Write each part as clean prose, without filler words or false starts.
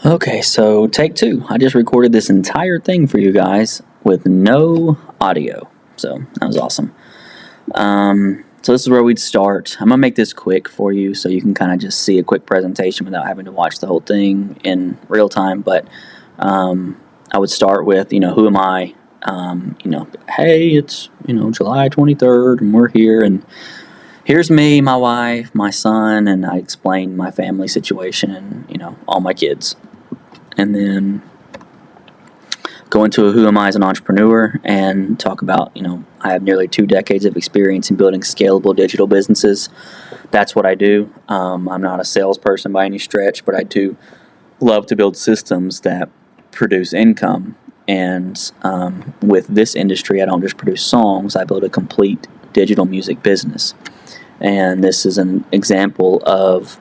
Okay, so take two. I just recorded this entire thing for you guys with no audio. So that was awesome. So this is where we'd start. I'm going to make this quick for you so you can kind of just see a quick presentation without having to watch the whole thing in real time. But I would start with, who am I? Hey, it's, July 23rd and we're here and here's me, my wife, my son, and I explain my family situation and, all my kids. And then go into who am I as an entrepreneur and talk about, I have nearly 2 decades of experience in building scalable digital businesses. That's what I do. I'm not a salesperson by any stretch, but I do love to build systems that produce income. And with this industry, I don't just produce songs, I build a complete digital music business. And this is an example of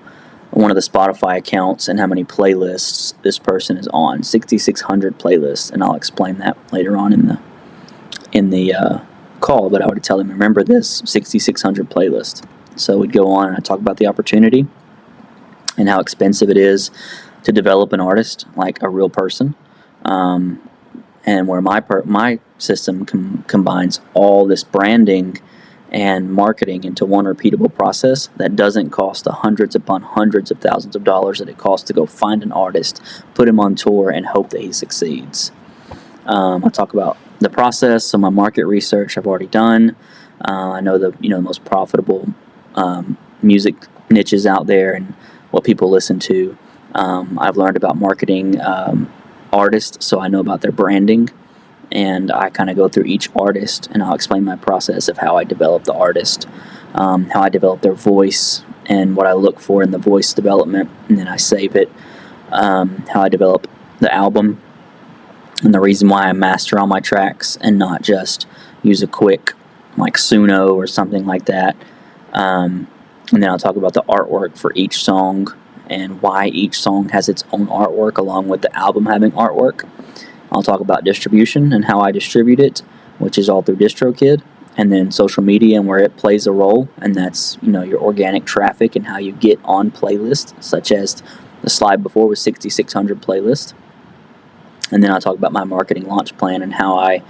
one of the Spotify accounts and how many playlists this person is on. 6,600 playlists, and I'll explain that later on in the call. But I would tell them, remember this 6,600 playlist. So we'd go on and I'd talk about the opportunity and how expensive it is to develop an artist like a real person, and where my system combines all this branding and marketing into one repeatable process that doesn't cost the hundreds upon hundreds of thousands of dollars that it costs to go find an artist, put him on tour, and hope that he succeeds. I'll talk about the process, so my market research I've already done. I know the most profitable music niches out there and what people listen to. I've learned about marketing artists, so I know about their branding. And I kind of go through each artist and I'll explain my process of how I develop the artist, how I develop their voice and what I look for in the voice development, and then I save it, how I develop the album, and the reason why I master all my tracks and not just use a quick like Suno or something like that. And then I'll talk about the artwork for each song and why each song has its own artwork along with the album having artwork. I'll talk about distribution and how I distribute it, which is all through DistroKid, and then social media and where it plays a role, and that's your organic traffic and how you get on playlists, such as the slide before was 6,600 playlists. And then I'll talk about my marketing launch plan and how I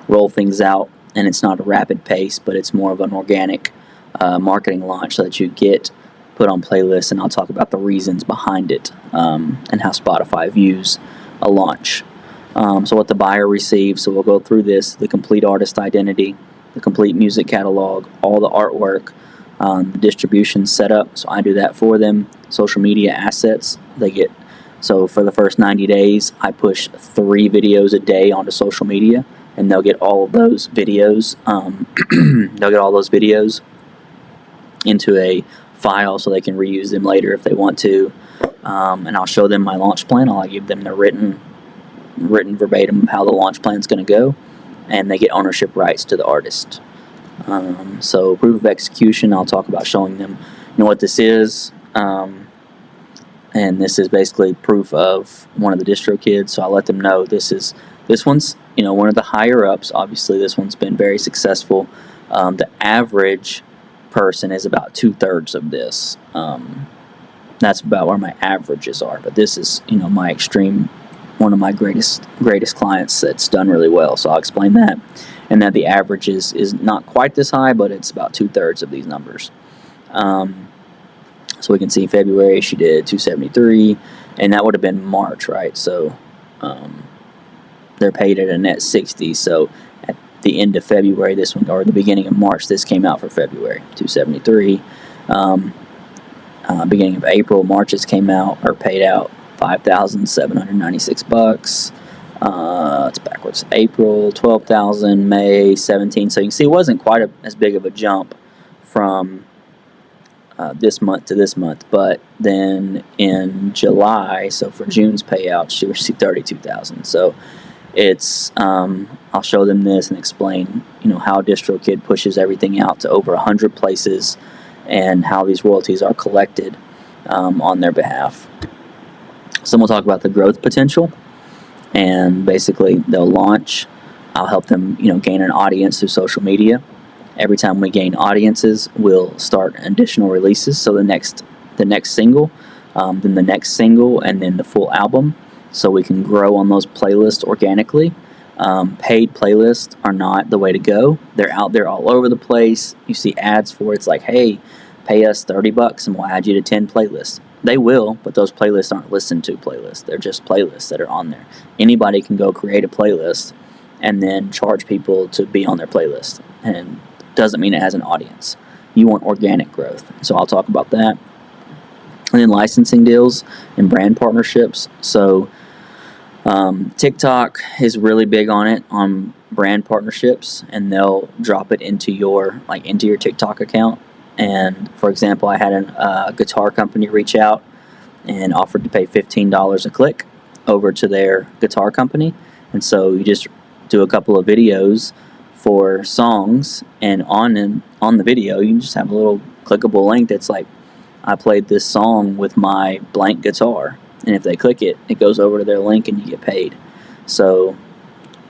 roll things out, and it's not a rapid pace, but it's more of an organic marketing launch so that you get put on playlists, and I'll talk about the reasons behind it and how Spotify views a launch. So what the buyer receives, so we'll go through this, the complete artist identity, the complete music catalog, all the artwork, the distribution setup, so I do that for them, social media assets, so for the first 90 days, I push 3 videos a day onto social media, and they'll get all of those videos, into a file so they can reuse them later if they want to, and I'll show them my launch plan. I'll give them the written verbatim of how the launch plan is going to go, and they get ownership rights to the artist. So proof of execution, I'll talk about showing them what this is, and this is basically proof of one of the DistroKids, so I'll let them know this one's one of the higher ups. Obviously this one's been very successful. The average person is about 2/3 of this. That's about where my averages are, but this is my extreme, one of my greatest clients that's done really well. So I'll explain that, and that the average is not quite this high, but it's about 2/3 of these numbers. So we can see February she did 273, and that would have been March, right? So they're paid at a net 60. So at the end of February, this one, or the beginning of March, this came out for February 273. Beginning of April, March's came out or paid out $5,796. It's backwards. April 12,000, May 17. So you can see it wasn't quite as big of a jump from this month to this month, but then in July, so for June's payout, she received 32,000. So it's I'll show them this and explain how DistroKid pushes everything out to over 100 places and how these royalties are collected on their behalf. So we'll talk about the growth potential, and basically they'll launch. I'll help them, gain an audience through social media. Every time we gain audiences, we'll start additional releases. So the next single, then the next single, and then the full album. so we can grow on those playlists organically. Paid playlists are not the way to go. They're out there all over the place. You see ads for it. It's like, hey, pay us $30 and we'll add you to 10 playlists. They will, but those playlists aren't listened to playlists. They're just playlists that are on there. Anybody can go create a playlist and then charge people to be on their playlist. And it doesn't mean it has an audience. You want organic growth. So I'll talk about that. And then licensing deals and brand partnerships. So TikTok is really big on it, on brand partnerships, and they'll drop it into your TikTok account. And for example, I had a guitar company reach out and offered to pay $15 a click over to their guitar company. And so you just do a couple of videos for songs, and on the video you can just have a little clickable link that's like, I played this song with my blank guitar. And if they click it, it goes over to their link and you get paid. So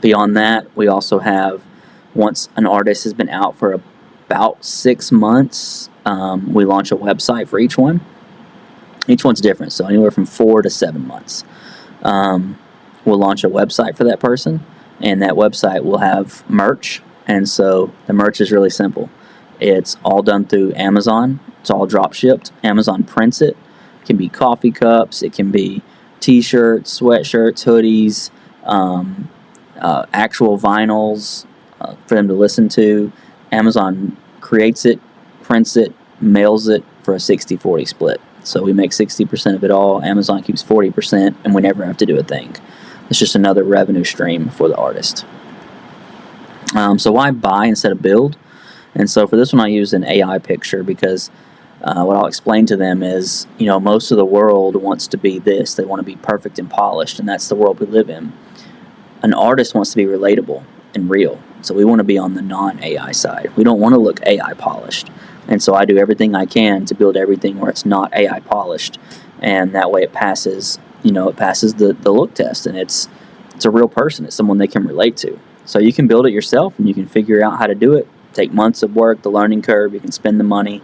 beyond that, we also have, once an artist has been out for about 6 months, we launch a website for each one. Each one's different, so anywhere from 4 to 7 months. We'll launch a website for that person, and that website will have merch. And so the merch is really simple. It's all done through Amazon. It's all drop shipped. Amazon prints it. It can be coffee cups. It can be T-shirts, sweatshirts, hoodies, actual vinyls for them to listen to. Amazon creates it, prints it, mails it for a 60-40 split. So we make 60% of it all. Amazon keeps 40%, and we never have to do a thing. It's just another revenue stream for the artist. So why buy instead of build? And so for this one, I use an AI picture because what I'll explain to them is, most of the world wants to be this. They want to be perfect and polished, and that's the world we live in. An artist wants to be relatable and real. So we want to be on the non-AI side. We don't want to look AI polished. And so I do everything I can to build everything where it's not AI polished. And that way it passes, the look test, and it's a real person. It's someone they can relate to. So you can build it yourself, and you can figure out how to do it. Take months of work, the learning curve. You can spend the money.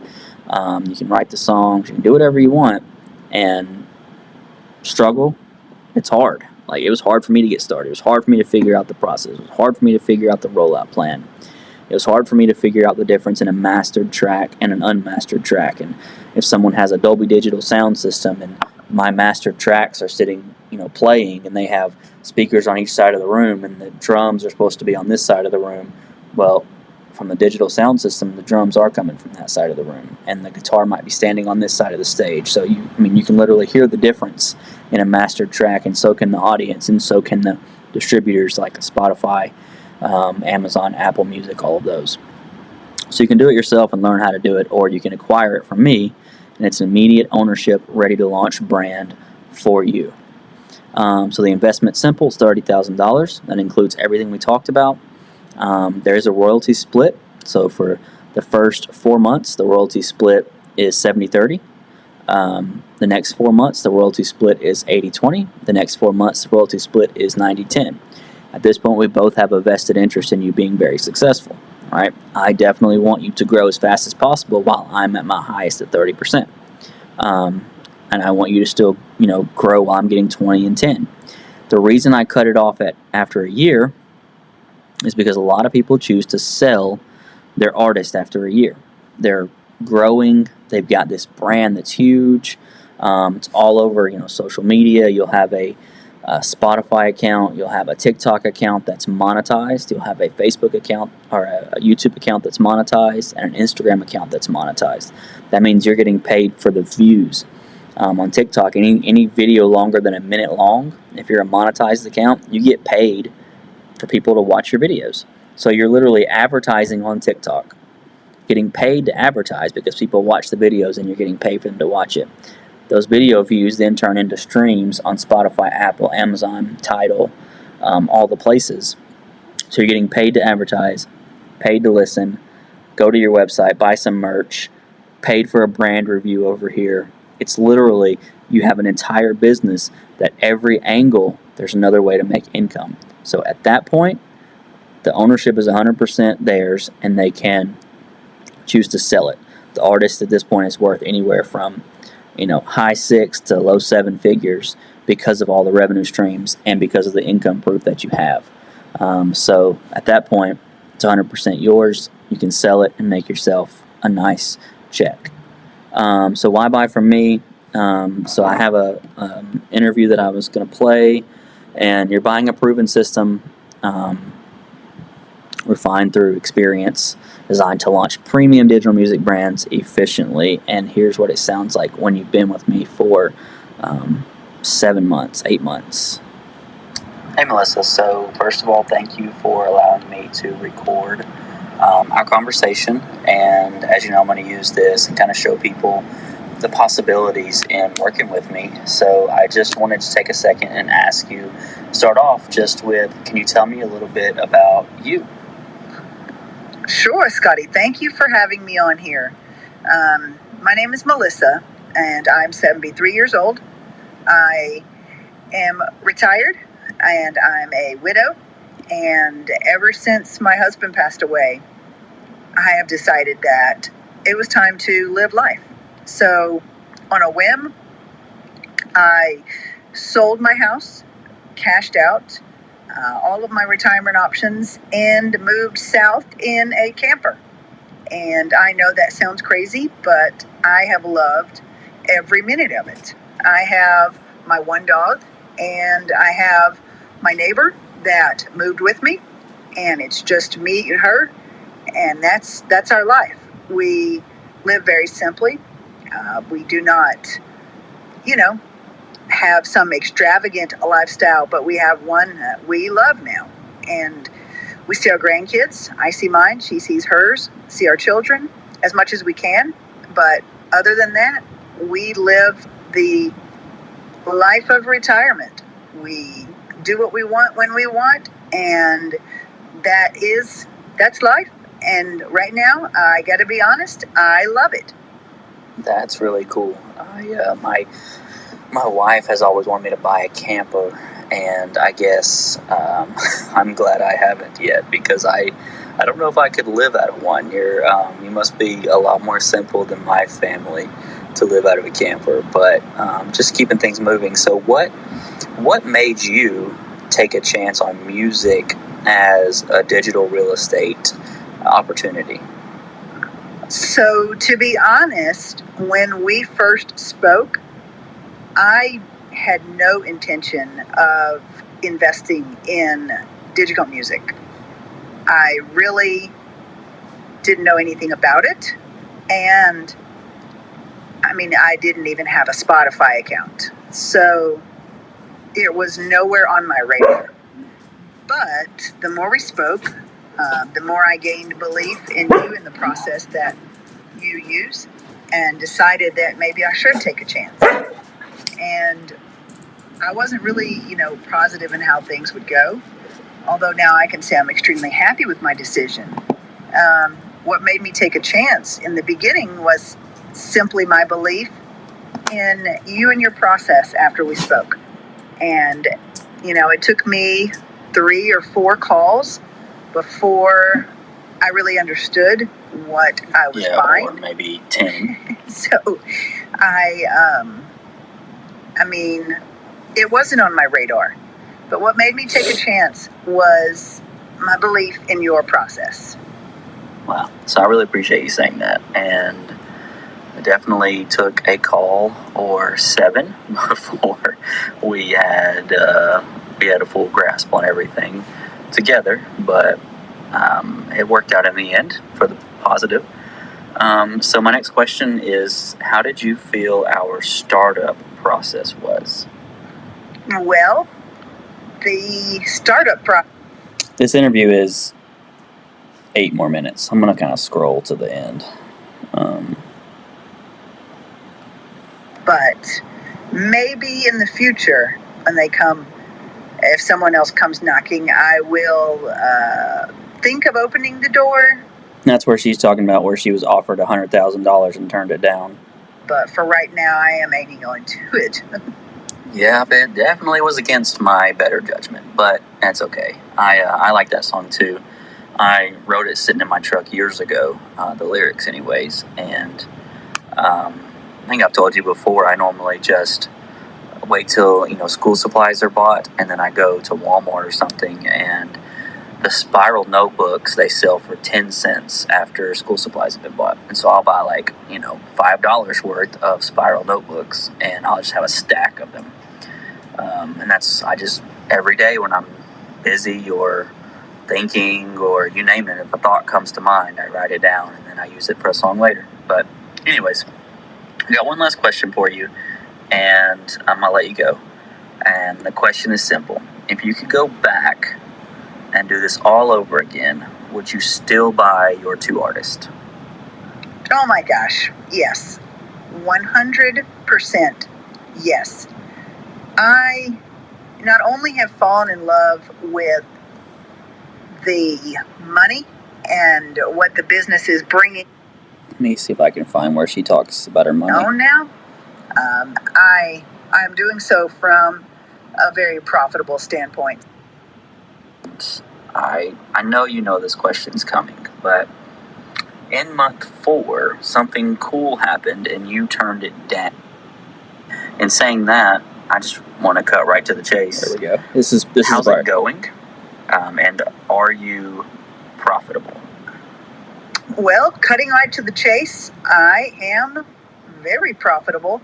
You can write the songs. You can do whatever you want. And struggle, it's hard. Like, it was hard for me to get started. It was hard for me to figure out the process. It was hard for me to figure out the rollout plan. It was hard for me to figure out the difference in a mastered track and an unmastered track. And if someone has a Dolby Digital sound system and my mastered tracks are sitting, playing, and they have speakers on each side of the room, and the drums are supposed to be on this side of the room, well, from the digital sound system, the drums are coming from that side of the room, and the guitar might be standing on this side of the stage. So you can literally hear the difference in a mastered track, and so can the audience, and so can the distributors like Spotify, Amazon, Apple Music, all of those. So you can do it yourself and learn how to do it, or you can acquire it from me, and it's an immediate ownership, ready to launch brand for you. So the investment's simple. It's $30,000. That includes everything we talked about. There is a royalty split. So for the first 4 months, the royalty split is 70-30. The next 4 months, the royalty split is 80-20. The next 4 months, the royalty split is 90-10. At this point, we both have a vested interest in you being very successful. All right? I definitely want you to grow as fast as possible while I'm at my highest at 30%. And I want you to still, grow while I'm getting 20 and 10. The reason I cut it off after a year is because a lot of people choose to sell their artist after a year. They're growing. They've got this brand that's huge. It's all over, social media. You'll have a Spotify account. You'll have a TikTok account that's monetized. You'll have a Facebook account or a YouTube account that's monetized, and an Instagram account that's monetized. That means you're getting paid for the views. On TikTok, any video longer than a minute long, if you're a monetized account, you get paid for people to watch your videos. So you're literally advertising on TikTok, getting paid to advertise because people watch the videos and you're getting paid for them to watch it. Those video views then turn into streams on Spotify, Apple, Amazon, Tidal, all the places. So you're getting paid to advertise, paid to listen, go to your website, buy some merch, paid for a brand review over here. It's literally, you have an entire business that every angle, there's another way to make income. So at that point, the ownership is 100% theirs, and they can choose to sell it. The artist at this point is worth anywhere from high six to low seven figures because of all the revenue streams and because of the income proof that you have. So at that point, it's 100% yours. You can sell it and make yourself a nice check. So why buy from me? So I have a interview that I was going to play, and you're buying a proven system, refined through experience, designed to launch premium digital music brands efficiently. And here's what it sounds like when you've been with me for 7 months, 8 months. Hey Melissa, so first of all, thank you for allowing me to record our conversation. And as you know, I'm going to use this and kind of show people the possibilities in working with me. So I just wanted to take a second and ask you, start off just with, can you tell me a little bit about you? Sure, Scotty. Thank you for having me on here. My name is Melissa, and I'm 73 years old. I am retired, and I'm a widow. And ever since my husband passed away, I have decided that it was time to live life. So, on a whim, I sold my house, cashed out all of my retirement options, and moved south in a camper. And I know that sounds crazy, but I have loved every minute of it. I have my one dog, and I have my neighbor that moved with me, and it's just me and her, and that's our life. We live very simply. We do not, have some extravagant lifestyle, but we have one that we love now. And we see our grandkids. I see mine, she sees hers, see our children as much as we can. But other than that, we live the life of retirement. We do what we want when we want, and that's life. And right now, I got to be honest, I love it. That's really cool. My wife has always wanted me to buy a camper, and I guess I'm glad I haven't yet, because I don't know if I could live out of one. You must be a lot more simple than my family to live out of a camper, but just keeping things moving. So what made you take a chance on music as a digital real estate opportunity? So, to be honest, when we first spoke, I had no intention of investing in digital music. I really didn't know anything about it. And I didn't even have a Spotify account. So it was nowhere on my radar. But the more we spoke, the more I gained belief in you and the process that you use, and decided that maybe I should take a chance. And I wasn't really, positive in how things would go. Although now I can say I'm extremely happy with my decision. What made me take a chance in the beginning was simply my belief in you and your process after we spoke. And, it took me 3 or 4 calls before I really understood what I was buying. Or maybe 10. So it wasn't on my radar. But what made me take a chance was my belief in your process. Wow. So I really appreciate you saying that. And I definitely took a call or 7 before we had a full grasp on everything together. But it worked out in the end for the positive. So my next question is, how did you feel our startup process was? Well, the startup process. This interview is 8 more minutes. I'm going to kind of scroll to the end. But maybe in the future, when they come, if someone else comes knocking, I will think of opening the door. That's where she's talking about where she was offered $100,000 and turned it down. But for right now, I am hanging on to it. Yeah, it definitely was against my better judgment, but that's okay. I like that song too. I wrote it sitting in my truck years ago, the lyrics anyways, and I think I've told you before, I normally just wait till, school supplies are bought, and then I go to Walmart or something, and the spiral notebooks they sell for 10 cents after school supplies have been bought. And so I'll buy $5 worth of spiral notebooks, and I'll just have a stack of them. And every day when I'm busy or thinking or you name it, if a thought comes to mind, I write it down and then I use it for a song later. But anyways, I got one last question for you, and I'm going to let you go. And the question is simple. If you could go back and do this all over again, would you still buy your 2 artists? Oh my gosh, yes. 100% yes. I not only have fallen in love with the money and what the business is bringing. Let me see if I can find where she talks about her money. Now, I'm doing so from a very profitable standpoint. I know you know this question's coming, but in month 4, something cool happened and you turned it down. In saying that, I just want to cut right to the chase. There we go. How's it going? And are you profitable? Well, cutting right to the chase, I am very profitable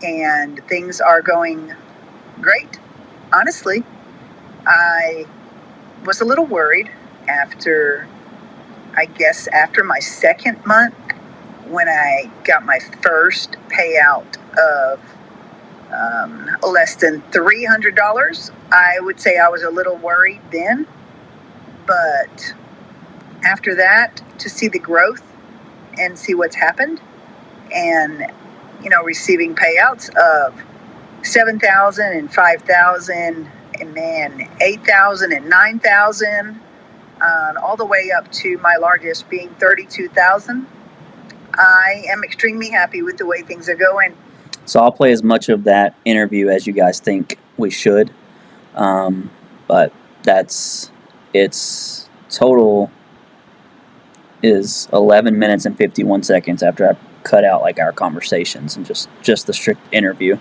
and things are going great. Honestly, I was a little worried after my second month when I got my first payout of less than $300. I would say I was a little worried then, but after that, to see the growth and see what's happened, and receiving payouts of $7,000 and $5,000, and then $8,000 and $9,000, all the way up to my largest being $32,000. I am extremely happy with the way things are going. So I'll play as much of that interview as you guys think we should, but its total is 11 minutes and 51 seconds after I cut out our conversations and just the strict interview.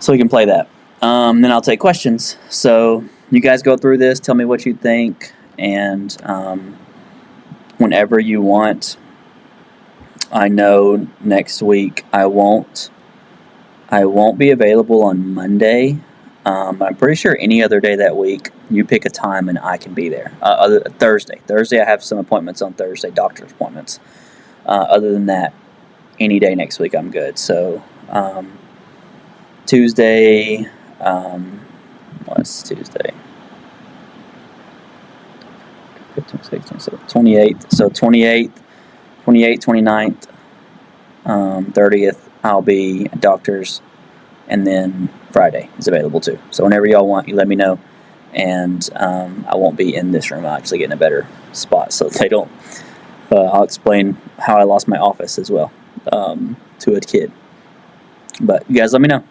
So we can play that. Then I'll take questions. So you guys go through this, tell me what you think, and whenever you want. I know next week I won't be available on Monday. I'm pretty sure any other day that week, you pick a time and I can be there. Thursday I have some appointments on Thursday, doctor's appointments. Other than that, any day next week I'm good. So Tuesday, what's Tuesday? 15, 16, 28th. So 28th, 29th, 30th, I'll be at doctor's, and then Friday is available too. So whenever y'all want, you let me know, and I won't be in this room. I'll actually get in a better spot so they don't. I'll explain how I lost my office as well to a kid. But you guys let me know.